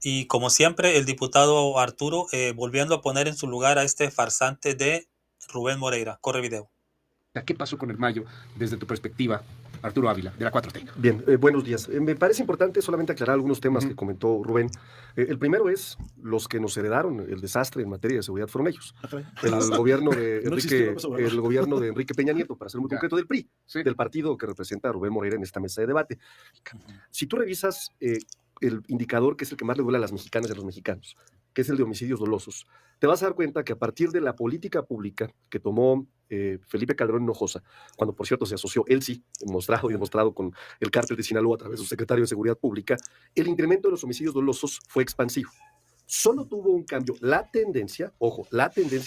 Y como siempre, el diputado Arturo volviendo a poner en su lugar a este farsante de Rubén Moreira. Corre video. ¿Qué pasó con el Mayo desde tu perspectiva, Arturo Ávila, de la 4T? Bien, buenos días. Me parece importante solamente aclarar algunos temas que comentó Rubén. El primero es los que nos heredaron el desastre en materia de seguridad fueron ellos. El gobierno de No existió Enrique, López Obrador. el gobierno de Enrique Peña Nieto, para ser muy Ya. concreto, del PRI, Sí. del partido que representa a Rubén Moreira en esta mesa de debate. Si tú revisas el indicador que es el que más le duele a las mexicanas y a los mexicanos, que es el de homicidios dolosos, te vas a dar cuenta que a partir de la política pública que tomó Felipe Calderón Hinojosa, cuando por cierto se asoció, él sí, demostrado con el cártel de Sinaloa a través de su secretario de Seguridad Pública, el incremento de los homicidios dolosos fue expansivo. Solo tuvo un cambio, la tendencia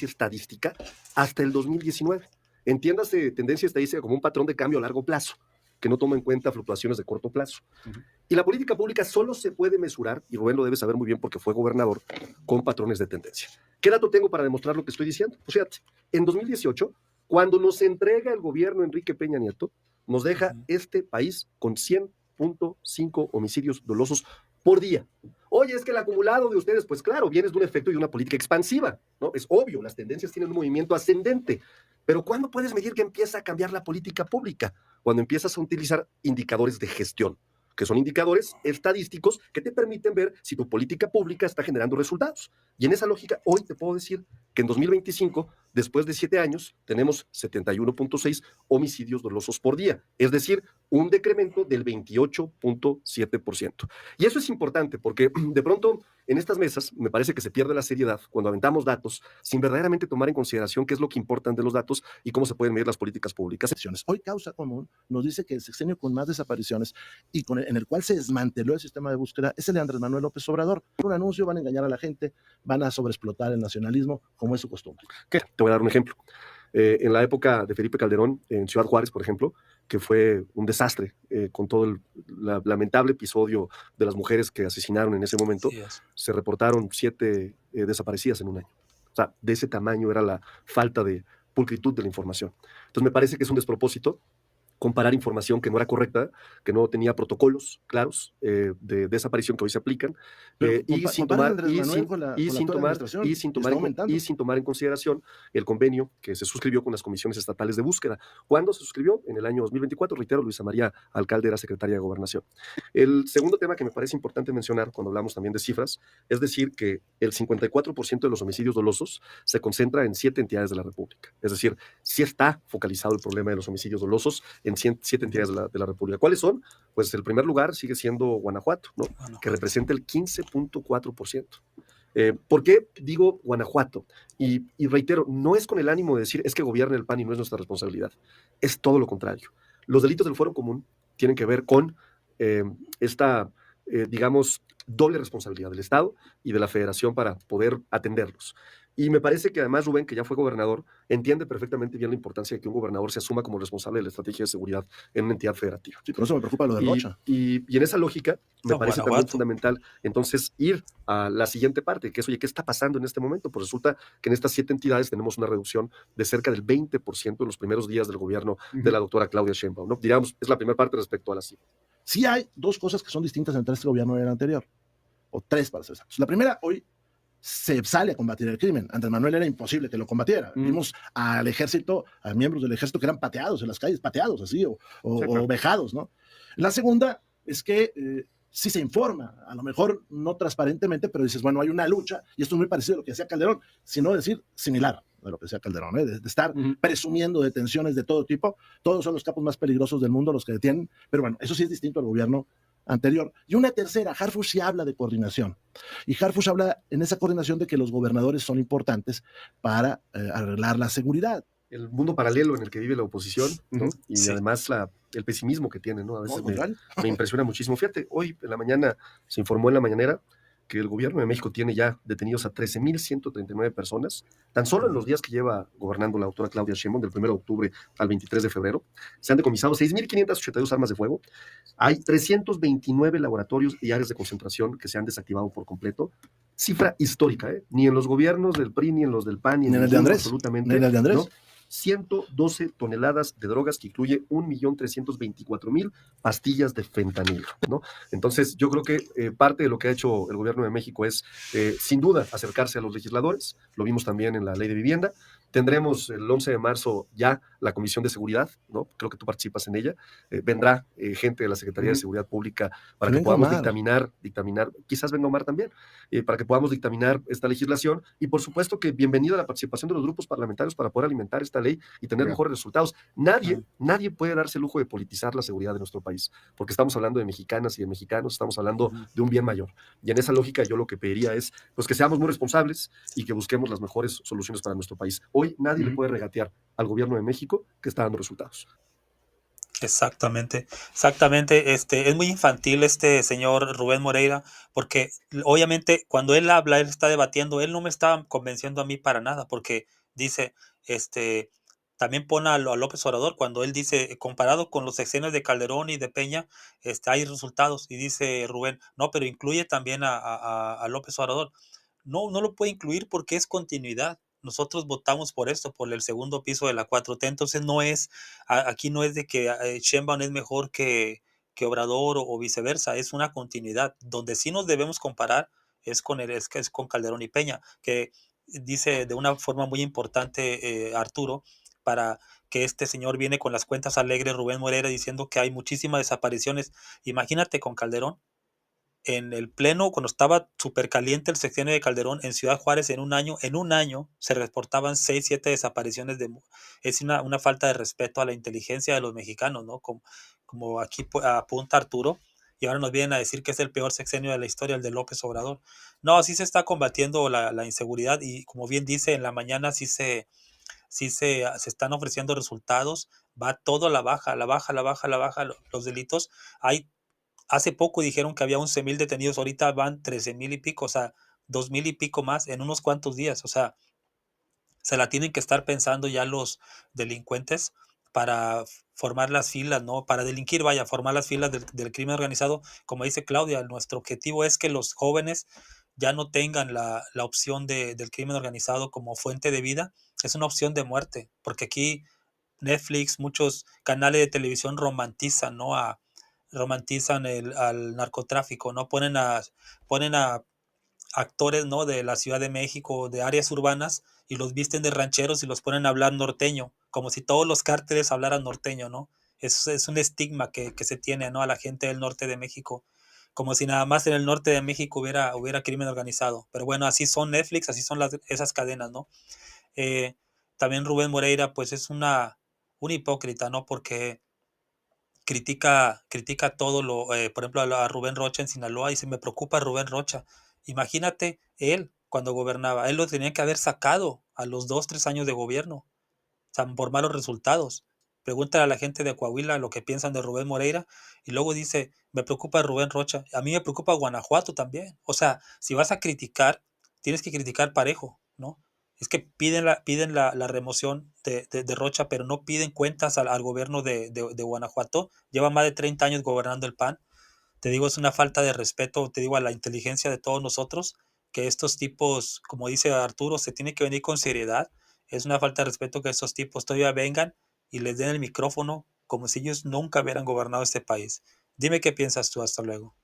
estadística, hasta el 2019. Entiéndase tendencia estadística como un patrón de cambio a largo plazo, que no toma en cuenta fluctuaciones de corto plazo. Y la política pública solo se puede mesurar, y Rubén lo debe saber muy bien porque fue gobernador, con patrones de tendencia. ¿Qué dato tengo para demostrar lo que estoy diciendo? Pues fíjate, en 2018, cuando nos entrega el gobierno Enrique Peña Nieto, nos deja este país con 100.5 homicidios dolosos por día. Oye, es que el acumulado de ustedes, pues claro, viene de un efecto y de una política expansiva, ¿no? Es obvio, las tendencias tienen un movimiento ascendente. Pero ¿cuándo puedes medir que empieza a cambiar la política pública? Cuando empiezas a utilizar indicadores de gestión, que son indicadores estadísticos que te permiten ver si tu política pública está generando resultados. Y en esa lógica, hoy te puedo decir que en 2025, después de 7 años, tenemos 71.6 homicidios dolosos por día, es decir, un decremento del 28.7%. Y eso es importante porque de pronto en estas mesas me parece que se pierde la seriedad cuando aventamos datos sin verdaderamente tomar en consideración qué es lo que importan de los datos y cómo se pueden medir las políticas públicas. Hoy Causa Común nos dice que el sexenio con más desapariciones y en el cual se desmanteló el sistema de búsqueda es el de Andrés Manuel López Obrador. Un anuncio, van a engañar a la gente, van a sobreexplotar el nacionalismo como es su costumbre. ¿Qué? Te voy a dar un ejemplo. En la época de Felipe Calderón, en Ciudad Juárez, por ejemplo, que fue un desastre con todo el lamentable episodio de las mujeres que asesinaron en ese momento, se reportaron 7 desaparecidas en un año. O sea, de ese tamaño era la falta de pulcritud de la información. Entonces me parece que es un despropósito comparar información que no era correcta, que no tenía protocolos claros de desaparición que hoy se aplican, y sin tomar en consideración el convenio que se suscribió con las comisiones estatales de búsqueda. ¿Cuándo se suscribió? En el año 2024, reitero, Luisa María Alcalde era secretaria de Gobernación. El segundo tema que me parece importante mencionar cuando hablamos también de cifras, es decir, que el 54% de los homicidios dolosos se concentra en 7 entidades de la República. Es decir, sí está focalizado el problema de los homicidios dolosos en 7 entidades de la República. ¿Cuáles son? Pues el primer lugar sigue siendo Guanajuato, ¿no? Que representa el 15.4%. ¿Por qué digo Guanajuato? Y reitero, no es con el ánimo de decir es que gobierna el PAN y no es nuestra responsabilidad. Es todo lo contrario. Los delitos del fuero común tienen que ver con esta, digamos, doble responsabilidad del Estado y de la Federación para poder atenderlos. Y me parece que además Rubén, que ya fue gobernador, entiende perfectamente bien la importancia de que un gobernador se asuma como responsable de la estrategia de seguridad en una entidad federativa. Sí, por eso me preocupa lo de Rocha. Y en esa lógica me parece también fundamental entonces ir a la siguiente parte, que es, oye, ¿qué está pasando en este momento? Pues resulta que en estas 7 entidades tenemos una reducción de cerca del 20% en los primeros días del gobierno de la doctora Claudia Sheinbaum, ¿no? Digamos, es la primera parte respecto a la cifra. Sí hay 2 cosas que son distintas entre este gobierno y el anterior, o 3 para ser exactos. La primera, hoy se sale a combatir el crimen. Andrés Manuel era imposible que lo combatiera. Vimos al ejército, a miembros del ejército que eran pateados en las calles, pateados así, o vejados, ¿no? La segunda es que sí se informa, a lo mejor no transparentemente, pero dices, bueno, hay una lucha, y esto es muy parecido a lo que hacía Calderón, sino decir similar a lo que hacía Calderón, de estar presumiendo detenciones de todo tipo. Todos son los capos más peligrosos del mundo los que detienen, pero bueno, eso sí es distinto al gobierno anterior. Y una tercera, Harfuch sí habla de coordinación. Y Harfuch habla en esa coordinación de que los gobernadores son importantes para arreglar la seguridad. El mundo paralelo en el que vive la oposición, ¿no? Y además el pesimismo que tiene, ¿no? A veces me impresiona muchísimo. Fíjate, hoy en la mañana se informó en la mañanera que el gobierno de México tiene ya detenidos a 13,139 personas, tan solo en los días que lleva gobernando la doctora Claudia Sheinbaum, del 1 de octubre al 23 de febrero. Se han decomisado 6,582 armas de fuego. Hay 329 laboratorios y áreas de concentración que se han desactivado por completo. Cifra histórica, ¿eh? Ni en los gobiernos del PRI, ni en los del PAN, ni en el de Andrés. Absolutamente. Ni en el de Andrés. ¿No? 112 toneladas de drogas que incluye 1.324.000 pastillas de fentanilo, ¿no? Entonces, yo creo que parte de lo que ha hecho el gobierno de México es, sin duda, acercarse a los legisladores. Lo vimos también en la ley de vivienda. Tendremos el 11 de marzo ya la Comisión de Seguridad, ¿no? Creo que tú participas en ella. Vendrá gente de la Secretaría de Seguridad Pública para que Venga podamos Omar. dictaminar, quizás venga Omar también, para que podamos dictaminar esta legislación. Y por supuesto que bienvenida la participación de los grupos parlamentarios para poder alimentar esta ley y tener Ya. mejores resultados. Nadie puede darse el lujo de politizar la seguridad de nuestro país, porque estamos hablando de mexicanas y de mexicanos, estamos hablando de un bien mayor. Y en esa lógica yo lo que pediría es pues, que seamos muy responsables y que busquemos las mejores soluciones para nuestro país. Hoy nadie le puede regatear al gobierno de México que está dando resultados. Exactamente, exactamente. Es muy infantil este señor Rubén Moreira, porque obviamente cuando él habla, él está debatiendo, él no me está convenciendo a mí para nada, porque dice, también pone a López Obrador, cuando él dice, comparado con los sexenios de Calderón y de Peña, hay resultados, y dice Rubén, no, pero incluye también a López Obrador. No, no lo puede incluir porque es continuidad. Nosotros votamos por esto, por el segundo piso de la 4T, entonces no es aquí no es de que Sheinbaum es mejor que Obrador o viceversa, es una continuidad. Donde sí nos debemos comparar es con Calderón y Peña, que dice de una forma muy importante Arturo, para que este señor viene con las cuentas alegres, Rubén Moreira, diciendo que hay muchísimas desapariciones. Imagínate con Calderón, en el pleno, cuando estaba súper caliente el sexenio de Calderón, en Ciudad Juárez, en un año se reportaban 6, 7 desapariciones es una falta de respeto a la inteligencia de los mexicanos, ¿no? Como aquí apunta Arturo, y ahora nos vienen a decir que es el peor sexenio de la historia, el de López Obrador. No, así se está combatiendo la inseguridad, y como bien dice, en la mañana se están ofreciendo resultados, va todo a la baja, la baja, la baja, la baja, los delitos. Hace poco dijeron que había 11,000 detenidos, ahorita van 13,000 y pico, o sea, 2,000 y pico más en unos cuantos días. O sea, se la tienen que estar pensando ya los delincuentes para formar las filas, ¿no? Para delinquir, vaya, formar las filas del crimen organizado. Como dice Claudia, nuestro objetivo es que los jóvenes ya no tengan la opción del crimen organizado como fuente de vida. Es una opción de muerte, porque aquí Netflix, muchos canales de televisión romantizan, ¿no? Romantizan al narcotráfico, ¿no? Ponen a actores, ¿no? De la Ciudad de México, de áreas urbanas, y los visten de rancheros y los ponen a hablar norteño, como si todos los cárteles hablaran norteño, ¿no? Es un estigma que se tiene, ¿no? A la gente del norte de México, como si nada más en el norte de México hubiera crimen organizado. Pero bueno, así son Netflix, así son esas cadenas, ¿no? Eh, También Rubén Moreira, pues es un hipócrita, ¿no? Porque critica todo por ejemplo, a Rubén Rocha en Sinaloa, y se me preocupa Rubén Rocha. Imagínate él cuando gobernaba, él lo tenía que haber sacado a los 2, 3 años de gobierno, o sea, por malos resultados. Pregúntale a la gente de Coahuila lo que piensan de Rubén Moreira, y luego dice, me preocupa Rubén Rocha, a mí me preocupa Guanajuato también. O sea, si vas a criticar, tienes que criticar parejo, ¿no? Es que piden la remoción de Rocha, pero no piden cuentas al gobierno de Guanajuato. Lleva más de 30 años gobernando el PAN. Te digo, es una falta de respeto, te digo, a la inteligencia de todos nosotros, que estos tipos, como dice Arturo, se tiene que venir con seriedad. Es una falta de respeto que estos tipos todavía vengan y les den el micrófono como si ellos nunca hubieran gobernado este país. Dime qué piensas tú, hasta luego.